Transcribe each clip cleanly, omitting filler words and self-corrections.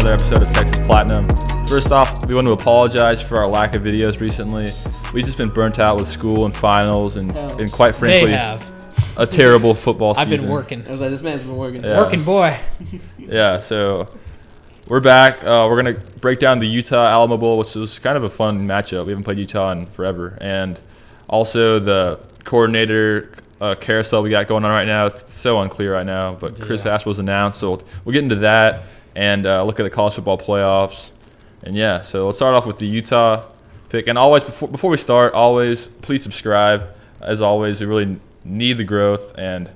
another episode of Texas Platinum. First off, we want to apologize for our lack of videos recently. We've just been burnt out with school and finals and quite frankly, a terrible football season. I've been working. I was like, this man's been working. Yeah. Working boy. Yeah, so we're back. We're going to break down the Utah Alamo Bowl, which was kind of a fun matchup. We haven't played Utah in forever. And also the coordinator carousel we got going on right now. It's so unclear right now, but Chris Ash was announced, so we'll get into that and look at the college football playoffs. And yeah, so let's start off with the Utah pick. And always, before we start, always please subscribe. As always, we really need the growth, and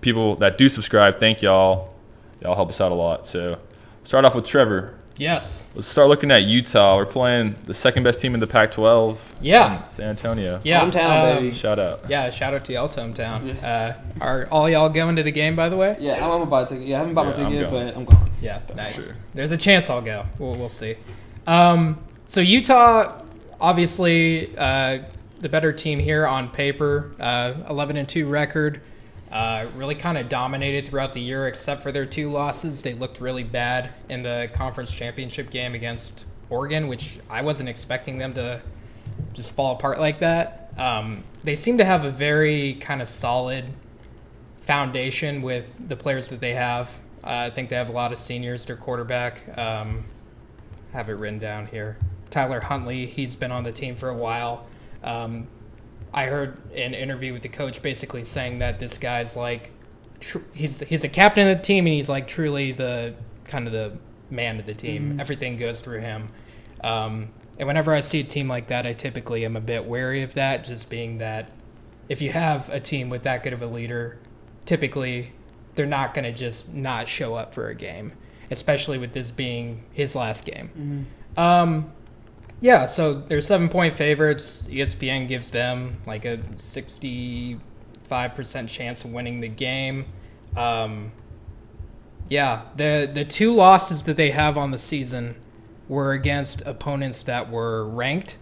people that do subscribe, thank y'all. Y'all help us out a lot. So start off with Trevor. Yes. Let's start looking at Utah. We're playing the second best team in the Pac-12. Yeah. San Antonio. Yeah. Hometown, baby. Shout out. Yeah, shout out to y'all's hometown. Are all y'all going to the game, by the way? Yeah, I'm gonna buy a ticket. Yeah, I haven't bought my ticket, going. but I'm going. Yeah, nice. Sure. There's a chance I'll go. We'll see. So Utah, obviously, the better team here on paper. 11-2 record. Really kind of dominated throughout the year, except for their 2 losses. They looked really bad in the conference championship game against Oregon, which I wasn't expecting them to just fall apart like that. They seem to have a very kind of solid foundation with the players that they have. I think they have a lot of seniors. Their quarterback, have it written down here, Tyler Huntley. He's been on the team for a while. I heard an interview with the coach basically saying that this guy's like, he's a captain of the team, and he's like truly the kind of the man of the team. Mm-hmm. Everything goes through him. And whenever I see a team like that, I typically am a bit wary of that, just being that if you have a team with that good of a leader, typically they're not going to just not show up for a game, especially with this being his last game. Mm-hmm. Yeah, so they're 7-point favorites. ESPN gives them like a 65% chance of winning the game. Yeah, the 2 losses that they have on the season were against opponents that were ranked.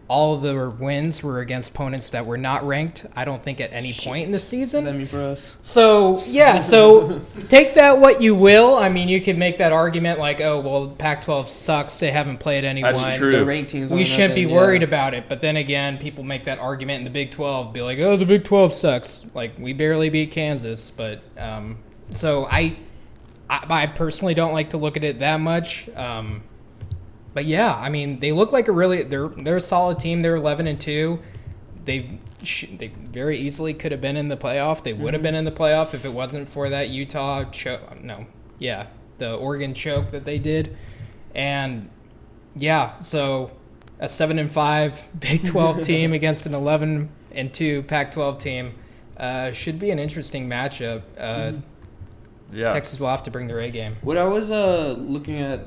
All of the wins were against opponents that were not ranked, I don't think, at any point in the season. What does that mean for us? So, yeah, so take that what you will. I mean, you could make that argument like, oh, well, Pac-12 sucks. They haven't played anyone. That's true. The ranked teams We shouldn't be worried about it. But then again, people make that argument in the Big 12, be like, oh, the Big 12 sucks. Like, we barely beat Kansas. But so I personally don't like to look at it that much. But yeah, I mean, they look like they're a solid team. They're 11-2. They very easily could have been in the playoff. They would have been in the playoff if it wasn't for that Utah the Oregon choke that they did. And yeah, so a 7-5 Big 12 team against an 11-2 Pac-12 team should be an interesting matchup. Yeah. Texas will have to bring their A game. What I was looking at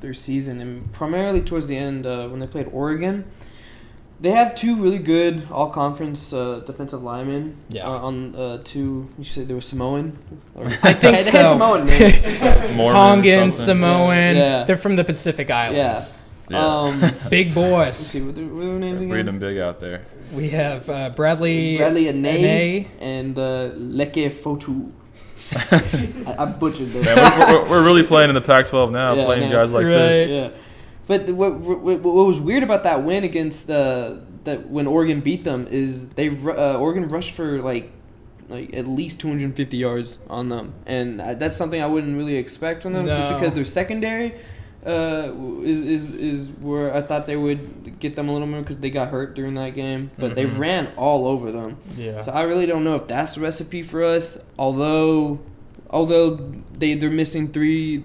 their season, and primarily towards the end when they played Oregon, they have 2 really good all-conference defensive linemen. Yeah. On 2, you said they were Samoan? I think so. They had Samoan names. Tongan, Samoan. Yeah. They're from the Pacific Islands. Yeah. Big boys. Let's see, what are their names again? Breed them big out there. We have Bradley Ane and Leke Fotu. I butchered that. Man, we're really playing in the Pac-12 now, playing guys like this. Yeah. But what was weird about that win against that when Oregon beat them is Oregon rushed for like at least 250 yards on them, and that's something I wouldn't really expect from them, just because their secondary is where I thought they would get them a little more because they got hurt during that game, but they ran all over them. Yeah. So I really don't know if that's the recipe for us. Although they're missing 3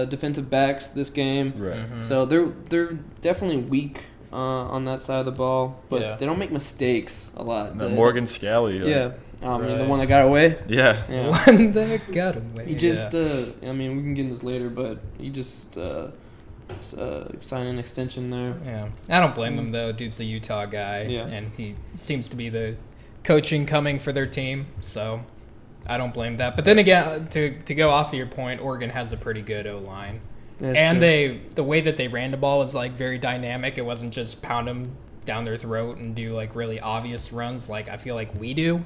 defensive backs this game, right? Mm-hmm. So they're definitely weak on that side of the ball, but they don't make mistakes a lot. Morgan Scally. I mean, the one that got away. Yeah. One that got away. He just, I mean, we can get into this later, but he just signed an extension there. Yeah. I don't blame him, though. Dude's a Utah guy, and he seems to be the coaching coming for their team, so I don't blame that. But then again, to go off of your point, Oregon has a pretty good O-line. And the way that they ran the ball is like very dynamic. It wasn't just pound them down their throat and do like really obvious runs like I feel like we do.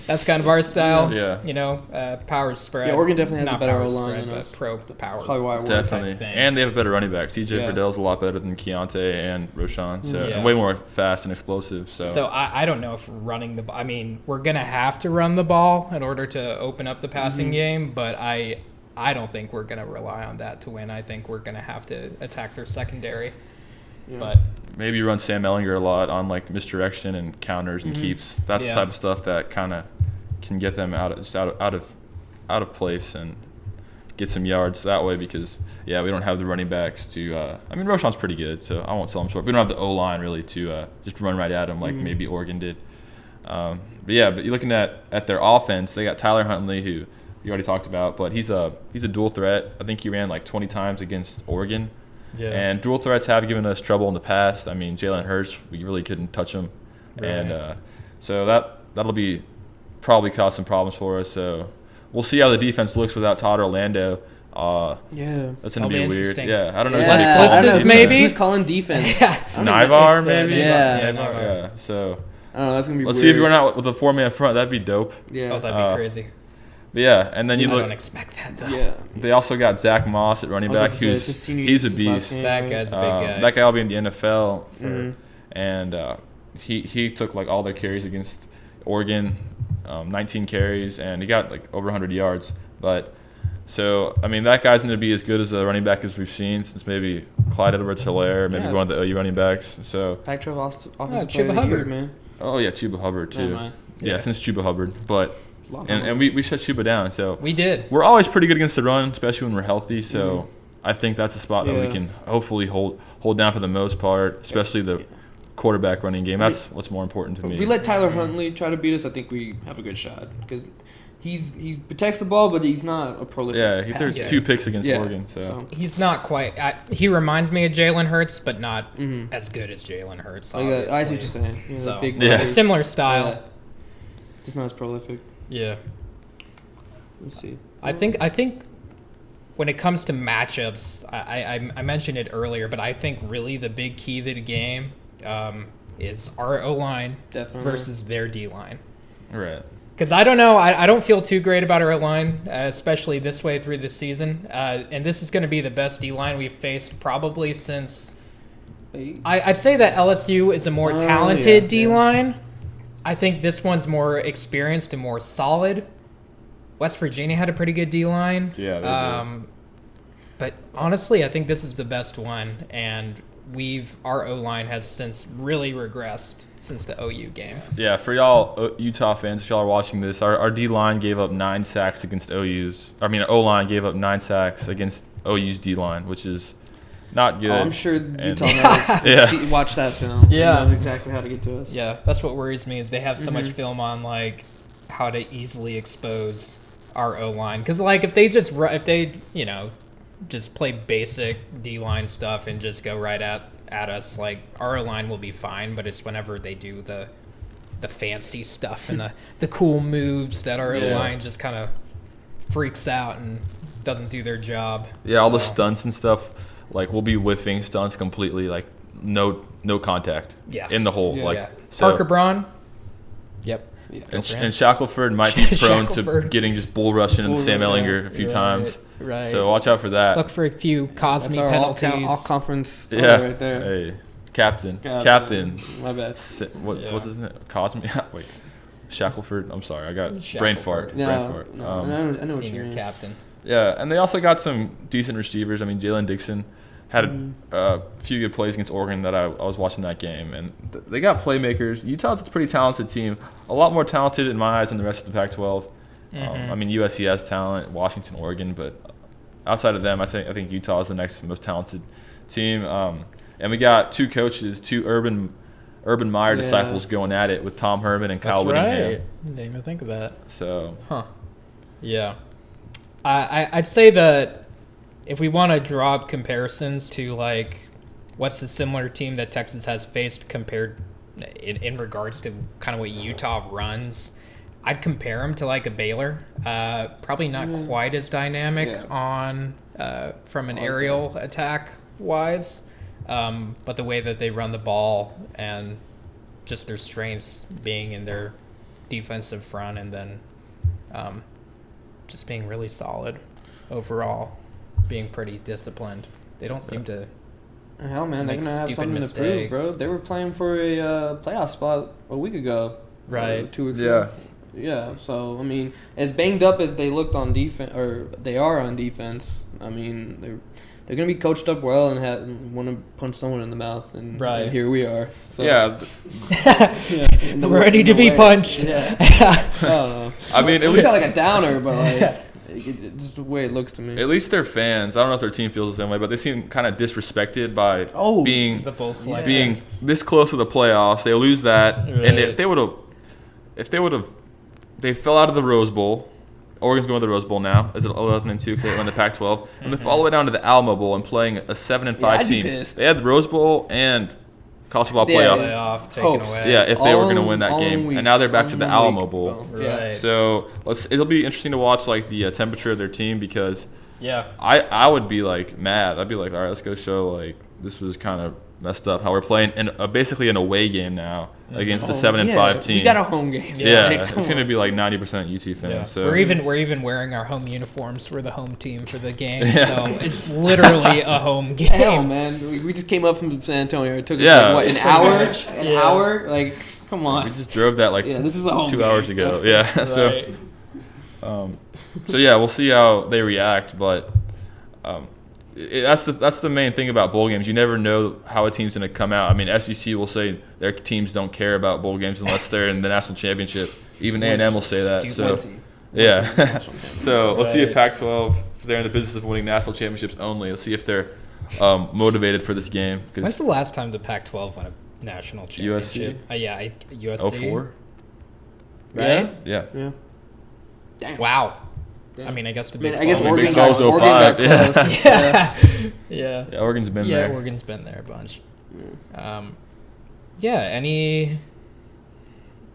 That's kind of our style. Yeah. Power spread. Yeah, Oregon definitely has Not a better power O-line spread, than but us. pro power. That's probably why we're Definitely. thing. And they have a better running back. CJ Yeah. Verdell's a lot better than Keontae and Roshan. So Yeah. and way more fast and explosive. So I don't know if running the. I mean, we're gonna have to run the ball in order to open up the passing game, but I don't think we're gonna rely on that to win. I think we're gonna have to attack their secondary. Yeah. But maybe run Sam Ellinger a lot on like misdirection and counters and keeps. That's the type of stuff that kind of can get them out of place and get some yards that way because we don't have the running backs to. I mean, Roshan's pretty good, so I won't sell him short. We don't have the O line really to just run right at him like maybe Oregon did. But you're looking at their offense. They got Tyler Huntley, who you already talked about, but he's a dual threat. I think he ran like 20 times against Oregon. Yeah. And dual threats have given us trouble in the past. I mean, Jalen Hurts, we really couldn't touch him. Right. And so that'll be probably cause some problems for us. So we'll see how the defense looks without Todd Orlando. That's going to be weird. Yeah, I don't know. Blitzes maybe? Who's calling defense? Nivar maybe? Yeah. So I don't know, that's going to be let's weird. see if we run out with a 4-man front. That'd be dope. Yeah. Oh, that'd be crazy. Yeah, and then I don't expect that though. Yeah. They also got Zach Moss at running back, he's a beast. That guy's a big guy. That guy will be in the NFL, and he took like all their carries against Oregon, 19 carries, and he got like over 100 yards. But so I mean that guy's going to be as good as a running back as we've seen since maybe Clyde Edwards-Helaire, maybe one of the OU running backs. So Pac-12 offensive player of the year, man. Oh yeah, Chuba Hubbard too. Yeah, since Chuba Hubbard, but. And we shut Chuba down, so we did. We're always pretty good against the run, especially when we're healthy. So I think that's a spot that we can hopefully hold down for the most part, especially the quarterback running game. That's what's more important to me. If we let Tyler Huntley try to beat us, I think we have a good shot because he protects the ball, but he's not a prolific. Yeah, he threw 2 picks against Oregon. So he's not quite. He reminds me of Jalen Hurts, but not as good as Jalen Hurts. I see what you're saying. You know, so similar style, just not as prolific. Yeah. Let's see. I think when it comes to matchups, I mentioned it earlier, but I think really the big key to the game is our O-line versus their D-line. Right. Because I don't know, I don't feel too great about our O-line, especially this way through the season. And this is going to be the best D-line we've faced probably since... I'd say that LSU is a more talented D-line. Yeah. I think this one's more experienced and more solid. West Virginia had a pretty good D-line. Yeah, they did. But honestly, I think this is the best one, and our O-line has since really regressed since the OU game. Yeah, for y'all Utah fans, if y'all are watching this, our D-line gave up 9 sacks against O-line gave up 9 sacks against OU's D-line, which is not good. I'm sure Utah knows. Watch that film. Yeah, knows exactly how to get to us. Yeah, that's what worries me is they have so much film on like how to easily expose our O-line. Because like if they just play basic D-line stuff and just go right at us, like our O-line will be fine. But it's whenever they do the fancy stuff and the cool moves that our O-line just kind of freaks out and doesn't do their job. Yeah, all the stunts and stuff. Like we'll be whiffing stunts completely, like no contact. Yeah. In the hole. Yeah. Like yeah. So, Parker Braun. Yep. Yeah. And Shackelford might be prone to getting just bull rushing into Sam Ellinger a few times. Right. So watch out for that. Look for a few Cosme penalties. All conference. Yeah. Right there. Hey, Captain. My bad. What's his name? Cosme. Wait. Shackelford. I'm sorry. I got brain fart. No, brain fart. No, I know what you senior mean. captain. Yeah, and they also got some decent receivers. I mean, Jalen Dixon had a few good plays against Oregon that I was watching that game. And they got playmakers. Utah's a pretty talented team. A lot more talented in my eyes than the rest of the Pac-12. I mean, USC has talent, Washington, Oregon, but outside of them, I think Utah is the next most talented team. And we got 2 coaches, 2 Urban Meyer disciples going at it with Tom Herman and Kyle Whittingham. Right. Didn't even think of that. So. Yeah. I'd say that if we want to draw up comparisons to like what's the similar team that Texas has faced compared in regards to kind of what Utah runs, I'd compare them to like a Baylor. Probably not quite as dynamic on from an aerial attack wise. but the way that they run the ball and just their strengths being in their defensive front, and then just being really solid overall, being pretty disciplined. They don't seem to. Hell, man, they're make gonna have stupid something mistakes. to prove, bro. They were playing for a playoff spot a week ago, Right. 2 weeks Yeah. ago. Yeah. So I mean, as banged up as they looked on defense, or they are on defense, I mean, they're gonna be coached up well and want to punch someone in the mouth, and, Right. and here we are. So, Yeah. in Ready in to be way. punched. Yeah. I don't know. I mean, at It's least not like a downer, but like it's just the way it looks to me. at least their fans. I don't know if their team feels the same way, but they seem kind of disrespected by being The bull selection. being this close to the playoffs. They lose that, and Right. if they would have, they fell out of the Rose Bowl. Oregon's going to the Rose Bowl now. Is it 11-2 because they won the Pac-12, and they fall all the way down to the Alamo Bowl and playing a 7-5 I'd be team. pissed. They had the Rose Bowl and college football Yeah, playoff. Playoff taken Hopes. away. Yeah, if they were going to All win that in game, week. and now they're back to All the in Alamo week. Bowl. Yeah. Right. So it'll be interesting to watch like the temperature of their team, because Yeah. I would be like mad. I'd be like, all right, let's go show like this was kind of messed up how we're playing in basically an away game now against the 7-5 team. We got a home game. yeah, Like, come it's gonna on. be like 90% UT fans. Yeah. So We're even wearing our home uniforms for the home team for the game, so it's literally a home game. Hell, man, we just came up from San Antonio. It took us Yeah. like, what, an hour? An Yeah. hour? Like, come we on. just drove that like Yeah, this is a home 2 game. hours ago. Yeah, Right. so yeah, we'll see how they react, but that's the main thing about bowl games. You never know how a team's going to come out. I mean, SEC will say their teams don't care about bowl games unless they're in the national championship. Even A&M will say that. So Stupid. yeah. So let's see if Right. Pac-12, if they're in the business of winning national championships only. Let's see if they're motivated for this game. When's the last time the Pac-12 won a national championship? USC. 04? Right? Yeah. Yeah. Damn. Wow. Damn. I mean, I guess the I mean, Big I guess 12 Big Oregon 12's got, Oregon 05, got yeah. close. Yeah. Yeah, Oregon's been Yeah, there. Oregon's been there a bunch. Yeah,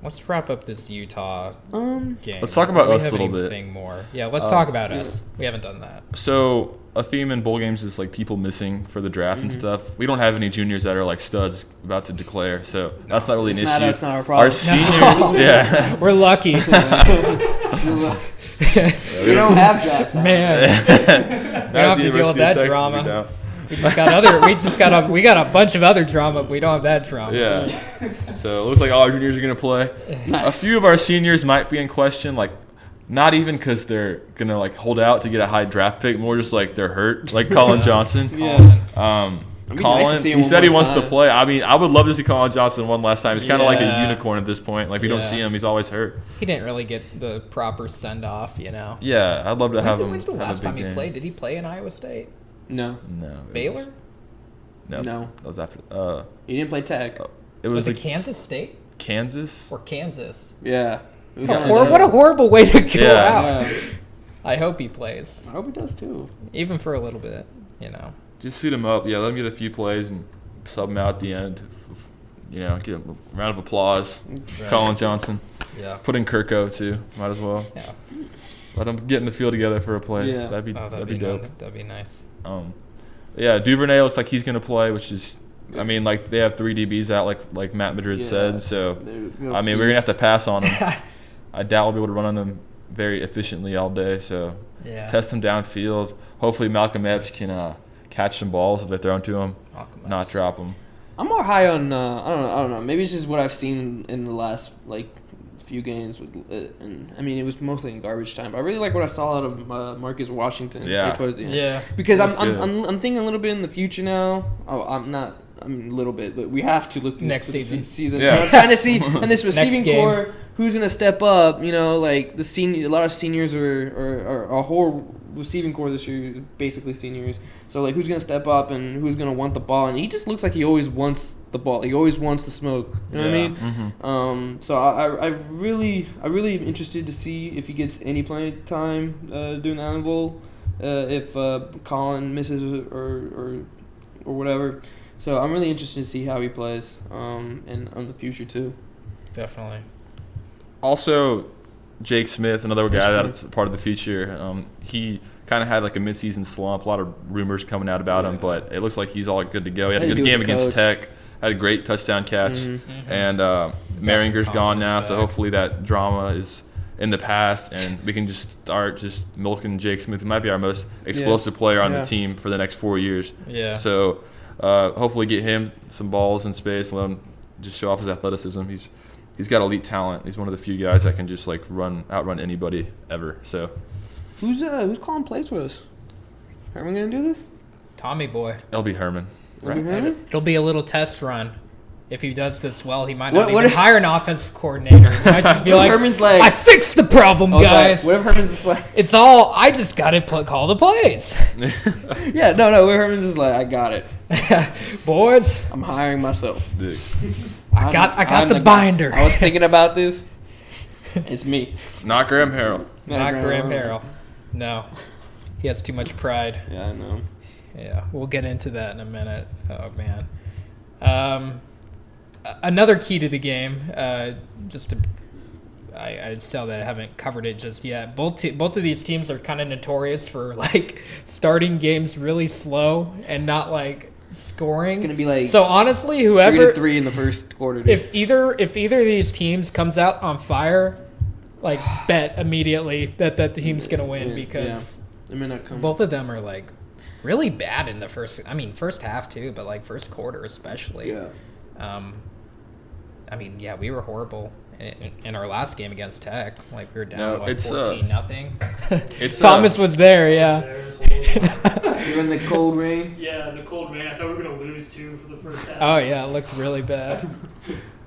let's wrap up this Utah game. Let's talk about Do we us a have little bit. anything more? Yeah, let's talk about us. We haven't done that. So a theme in bowl games is like people missing for the draft and Mm-hmm. stuff. We don't have any juniors that are like studs about to declare, so that's not really an issue. It's not our problem. Our seniors, yeah. We're lucky. We don't have draft time. Man. We don't have to deal with that drama. We got a bunch of other drama, but we don't have that drama. Yeah. So it looks like all our juniors are gonna play. A few of our seniors might be in question, like not even because they're gonna like hold out to get a high draft pick, more just like they're hurt, like Colin Johnson. Yeah. It'd be Colin, nice to see him he one said he last wants to time. play. I mean, I would love to see Colin Johnson one last time. He's kind of like a Yeah. unicorn at this point. Like we don't Yeah. see him, he's always hurt. He didn't really get the proper send off, you know. Yeah, I'd love to have him. When's the have a last big time he game. played? Did he play in Iowa State? No. No. it Baylor? was- No. No. That was after. You didn't play tech. It Was was it like Kansas State Kansas. or Kansas? Yeah. It was Yeah. one of those. What a horrible way to go Yeah. out. Yeah. I hope he plays, I hope he does too. even for a little bit, you know. Just suit him up. Yeah, let him get a few plays and sub him out at the end. You know, get a round of applause. Right. Colin Johnson. Yeah. Put in Kirko too. Might as well. Yeah. Let them get in the field together for a play. Yeah. That'd be Oh, that'd be dope. That'd be nice. Yeah, Duvernay looks like he's gonna play, which is, I mean, like they have 3 DBs out, like Matt Madrid Yeah. said. So, They're gonna I mean, we're gonna have to feast. pass on him. I doubt we'll be able to run on them very efficiently all day. So, Yeah. test him downfield. Hopefully, Malcolm Epps can catch some balls if they're thrown to him, Malcolm not Epps. drop them. I'm more high on. I don't know. Maybe it's just what I've seen in the last like few games. And I mean, it was mostly in garbage time. But I really like what I saw out of Marcus Washington. Yeah. Towards the end. Yeah. Because That's I'm good. I'm thinking a little bit in the future now. Oh, I'm not. I'm a little bit, but we have to look Next to the season. Yeah. I'm trying to see in this receiving game. core who's gonna step up. You know, like the senior. A lot of seniors are a whole receiving core this year, is basically seniors. So like, who's gonna step up and who's gonna want the ball? And he just looks like he always wants the ball. He always wants the smoke. You know what I mean? Mm-hmm. So I really am interested to see if he gets any playing time during the Alamo Bowl, if Colin misses or whatever. So I'm really interested to see how he plays, and on the future too. Definitely. Also, Jake Smith, another guy That's true. that's part of the future. He kind of had like a midseason slump. A lot of rumors coming out about him, but it looks like he's all good to go. He had a good game against Tech. Had a great touchdown catch. And Maringer's gone now, so hopefully that drama is in the past, and we can just start just milking Jake Smith. He might be our most explosive player on the team for the next 4 years. Yeah. So hopefully get him some balls in space, let him just show off his athleticism. He's got elite talent. He's one of the few guys that can just like outrun anybody ever. So who's calling plays for us? Herman gonna do this? Tommy boy. It'll be Herman. Right. It'll be a little test run. If he does this well, he might not even hire an offensive coordinator. He might just be like, Herman's like, I fixed the problem, guys. What if Herman's just like, it's all, I just got to call the plays. Yeah, no. What if Herman's just like, I got it. Boys. I'm hiring myself. Dude. I got the binder. I was thinking about this. It's me. Not Graham Harrell. Not Graham Harrell. No. He has too much pride. Yeah, I know. Yeah, we'll get into that in a minute. Oh, man. Another key to the game, I saw that I haven't covered it just yet. Both of these teams are kind of notorious for like starting games really slow and not like scoring. It's gonna be like so. Honestly, whoever 3-3 in the first quarter. If either of these teams comes out on fire, like bet immediately that the team's gonna win because it may not come. Both of them are like really bad in the first half too, but like first quarter especially. Yeah. We were horrible in our last game against Tech. Like we were down 14-0. Thomas was there, yeah. You were in the cold rain. Yeah, the cold rain. I thought we were gonna lose too for the first half. Oh yeah, it looked really bad.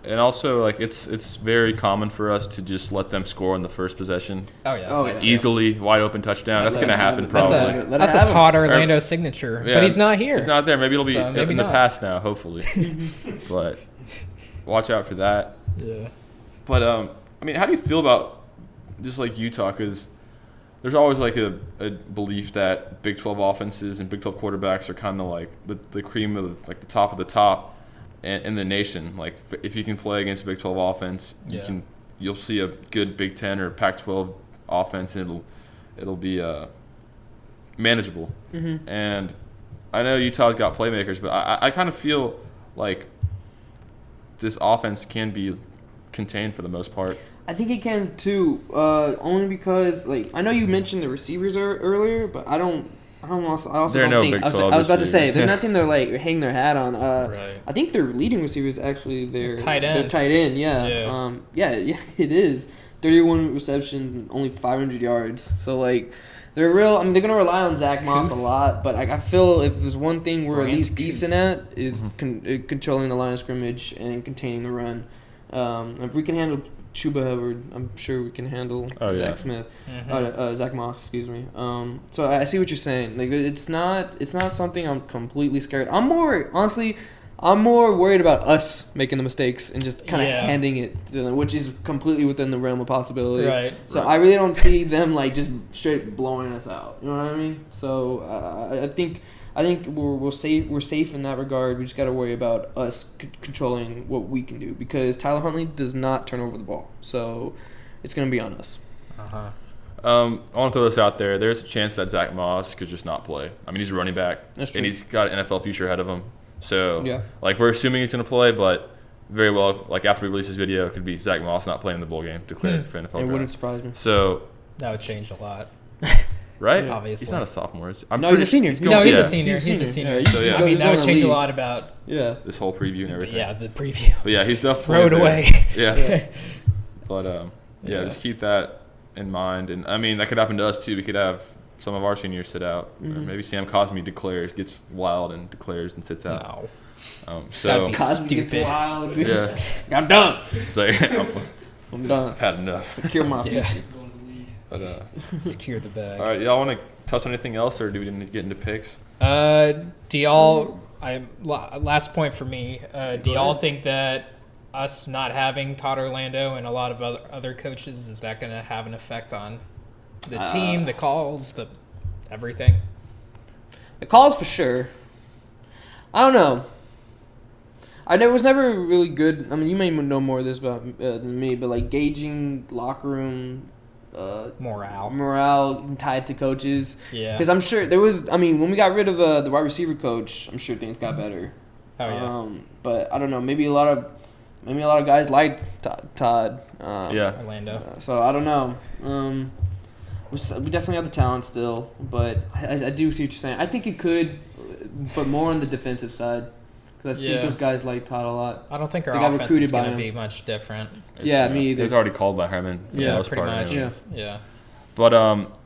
And also, like it's very common for us to just let them score on the first possession. Oh yeah. Easily, wide open touchdown. That's gonna happen probably. That's a Todd Orlando signature, but he's not here. He's not there. Maybe it'll be in the past now, hopefully. But watch out for that. Yeah. But how do you feel about just like Utah? Because there's always like a belief that Big 12 offenses and Big 12 quarterbacks are kind of like the cream of like the top of the top in the nation. Like if you can play against a Big 12 offense, you'll see a good Big 10 or Pac-12 offense, and it'll be manageable. Mm-hmm. And I know Utah's got playmakers, but I kind of feel like this offense can be contained for the most part. I think it can too, only because like I know you mentioned the receivers earlier, but I also don't think. I was about to say there's nothing to like hang their hat on. Right. I think their leading receivers actually their tight end. Their tight end, yeah. Yeah, it is. 31 receptions, only 500 yards. So like they're real. I mean, they're gonna rely on Zach Moss a lot, but I feel if there's one thing we're at least decent at is controlling the line of scrimmage and containing the run. If we can handle Chuba Hubbard, I'm sure we can handle Zach Smith, Zach Moss, excuse me. So I see what you're saying. Like it's not something I'm completely scared. I'm more worried about us making the mistakes and just kind of handing it to them, which is completely within the realm of possibility. Right. So I really don't see them like just straight blowing us out. You know what I mean? So I think we're safe in that regard. We just got to worry about us controlling what we can do because Tyler Huntley does not turn over the ball. So it's going to be on us. Uh-huh. I want to throw this out there. There's a chance that Zach Moss could just not play. I mean, he's a running back, That's true. And he's got an NFL future ahead of him. So, like, we're assuming he's going to play, but very well, like, after we release this video, it could be Zach Moss not playing in the bowl game, declared for NFL draft. It wouldn't surprise me. So that would change a lot. Right? Yeah. Obviously. He's not a sophomore. He's a senior. He's a senior. So, I mean, that would change a lot about this whole preview and everything. Yeah, the preview. But, yeah, he's definitely throw it away. Yeah. But, just keep that in mind. And, I mean, that could happen to us, too. We could have some of our seniors sit out. Or maybe Sam Cosme gets wild and declares and sits out. No. So Cosme gets wild. Yeah. I'm done. It's like, I'm done. I've had enough. Secure my future. But, secure the bag. All right, y'all want to touch on anything else, or do we need to get into picks? Do y'all? Last point for me. Do y'all think that us not having Todd Orlando and a lot of other coaches is that going to have an effect on the team, the calls, the everything? The calls for sure. I don't know. I was never really good. I mean, you may know more of this about than me, but like gauging locker room morale tied to coaches. Yeah. Because I'm sure there was. I mean, when we got rid of the wide receiver coach, I'm sure things got better. Oh yeah. But I don't know. Maybe a lot of guys like Todd. Orlando. So I don't know. We definitely have the talent still, but I do see what you're saying. I think it could, but more on the defensive side. Because I think those guys like Todd a lot. I don't think our offense is going to be much different. Yeah, me either. It was already called by Herman. For the most pretty part, much. Yeah. But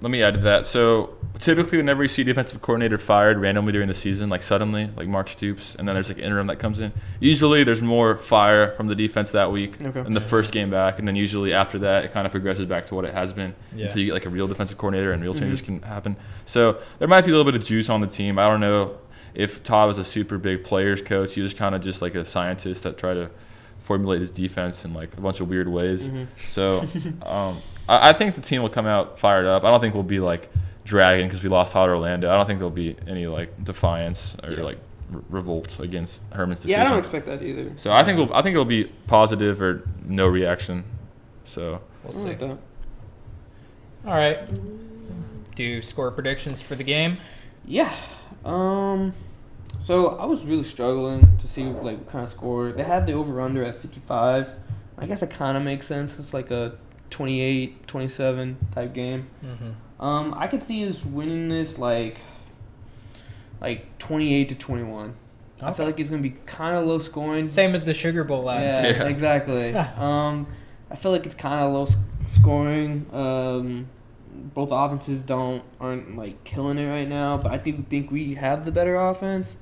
let me add to that. So typically, whenever you see a defensive coordinator fired randomly during the season, like suddenly, like Mark Stoops, and then there's like interim that comes in. Usually, there's more fire from the defense that week in the first game back, and then usually after that, it kind of progresses back to what it has been until you get like a real defensive coordinator and real changes can happen. So there might be a little bit of juice on the team. I don't know if Todd was a super big players coach. He was kind of just like a scientist that tried to formulate his defense in like a bunch of weird ways. So I think the team will come out fired up. I don't think we'll be like dragging because we lost Hot Orlando. I don't think there'll be any like defiance or like revolt against Herman's decision. Yeah, I don't expect that either. So I think it'll be positive or no reaction. So we'll see. Like that. All right. Do score predictions for the game? Yeah. So I was really struggling to see like what kind of score. They had the over-under at 55. I guess it kind of makes sense. It's like a 28-27 type game. I could see us winning this like 28-21. I feel like it's gonna be kind of low scoring. Same as the Sugar Bowl last year. Yeah, exactly. I feel like it's kind of low scoring. Both offenses aren't like killing it right now, but I think we have the better offense.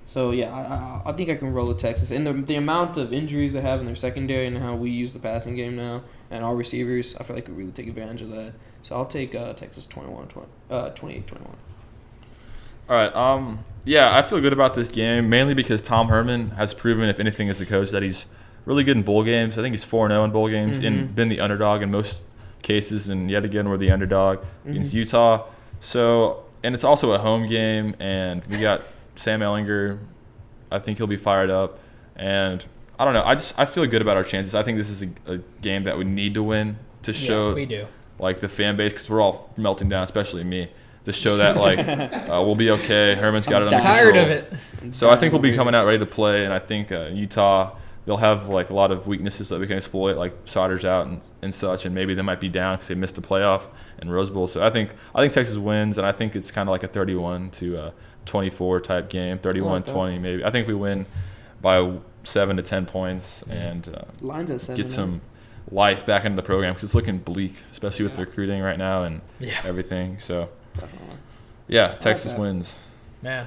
So yeah, I think I can roll with Texas. And the amount of injuries they have in their secondary and how we use the passing game now and our receivers, I feel like we really take advantage of that. So I'll take Texas 28-21. all right. Yeah, I feel good about this game mainly because Tom Herman has proven, if anything, as a coach, that he's really good in bowl games. I think he's 4-0 in bowl games and been the underdog in most cases, and yet again we're the underdog against Utah. So, and it's also a home game, and we got Sam Ehlinger. I think he'll be fired up, and I don't know. I feel good about our chances. I think this is a game that we need to win to show we do. Like the fan base, because we're all melting down, especially me, to show that like we'll be okay. Herman's got it under control. Tired of it. So I think we'll be coming out ready to play, and I think Utah, they'll have like a lot of weaknesses that we can exploit, like Sauter's out and such, and maybe they might be down because they missed the playoff and Rose Bowl. So I think Texas wins, and I think it's kind of like a 31-24 type game, 31-20 maybe. I think we win by 7 to 10 points and Lines at 7 get some life back into the program because it's looking bleak, especially with the recruiting right now and everything. So yeah, Texas wins. Man.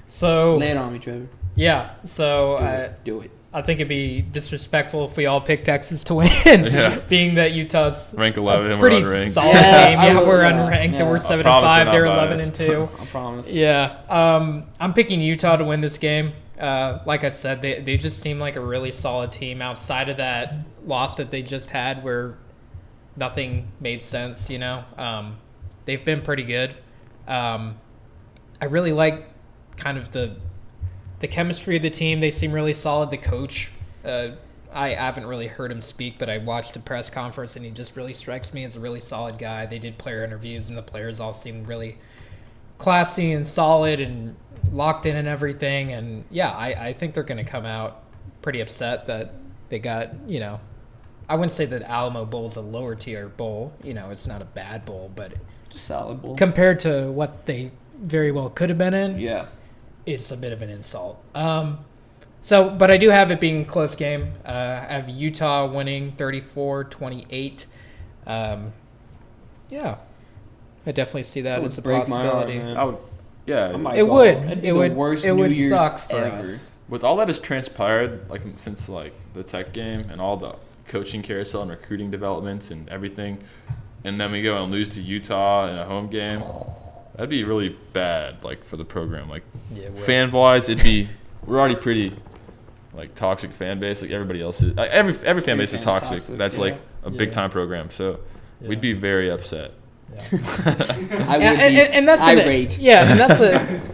So lay it on me, Trevor. Yeah. So do it. I think it'd be disrespectful if we all picked Texas to win, being that Utah's ranked 11 and pretty we're unranked. Solid team. Yeah, we're unranked and we're 7-5. They're 11-2. I promise. Yeah, I'm picking Utah to win this game. Like I said, they just seem like a really solid team outside of that loss that they just had where nothing made sense. They've been pretty good. I really like kind of the chemistry of the team. They seem really solid. The coach, I haven't really heard him speak, but I watched a press conference, and he just really strikes me as a really solid guy. They did player interviews, and the players all seemed really classy and solid and locked in and everything. And, yeah, I think they're going to come out pretty upset that they got, I wouldn't say that Alamo Bowl is a lower tier bowl. It's not a bad bowl, but it's a solid bowl. Compared to what they very well could have been in. Yeah. It's a bit of an insult. But I do have it being a close game. I have Utah winning 34-28. Yeah, I definitely see that as a possibility. I would, yeah. It would. It would suck for us. With all that has transpired, like since like the Tech game and all the coaching carousel and recruiting developments and everything, and then we go and lose to Utah in a home game. That'd be really bad, like for the program. Like, fan-wise, we're already pretty, like toxic fan base. Like everybody else is. Like, every fan base is toxic. That's like a big-time program. So we'd be very upset. Yeah. I would be that's irate. And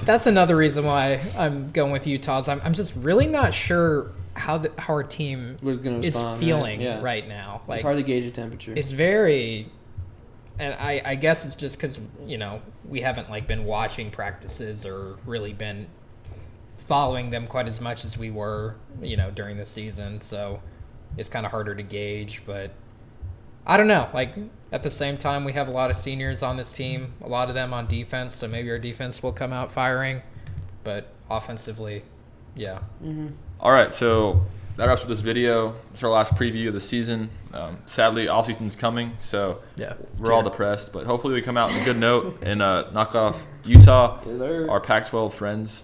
that's another reason why I'm going with Utah's. I'm just really not sure how our team is feeling right now. Like, it's hard to gauge the temperature. It's very and I guess it's just because, we haven't like been watching practices or really been following them quite as much as we were, during the season. So it's kind of harder to gauge, but I don't know. Like at the same time, we have a lot of seniors on this team, a lot of them on defense. So maybe our defense will come out firing, but offensively, yeah. Mm-hmm. All right, so that wraps up this video. It's our last preview of the season. Sadly, off season's coming, so we're all depressed. But hopefully, we come out on a good note and knock off Utah, our Pac-12 friends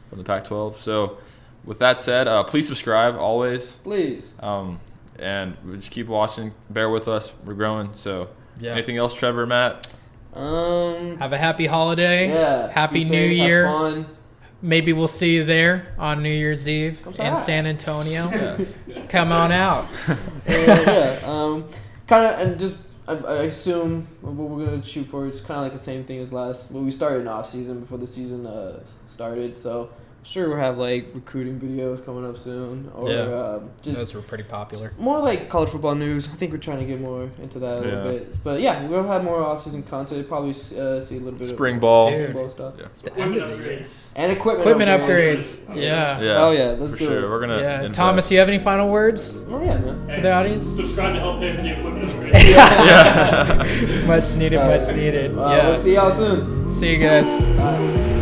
from the Pac-12. So, with that said, please subscribe always. Please. And we just keep watching. Bear with us. We're growing. So, anything else, Trevor, Matt? Have a happy holiday. Yeah. Happy New Year. Have fun. Maybe we'll see you there on New Year's Eve in San Antonio. Come on out. Kind of, and just I assume what we're gonna shoot for is kind of like the same thing as last. Well, we started an off season before the season started, so I'm sure we'll have like recruiting videos coming up soon, or just those were pretty popular. More like college football news. I think we're trying to get more into that a little bit. But yeah, we'll have more off season content. Probably see a little bit spring of ball stuff. Yeah. It's the end of the year. And equipment upgrades. Yeah. Oh yeah, let's for do sure. it. We're gonna. Thomas, you have any final words Oh yeah, man. for the audience? Subscribe to help pay for the equipment upgrade. Yeah. Much needed. We'll see y'all soon. See you guys. Bye.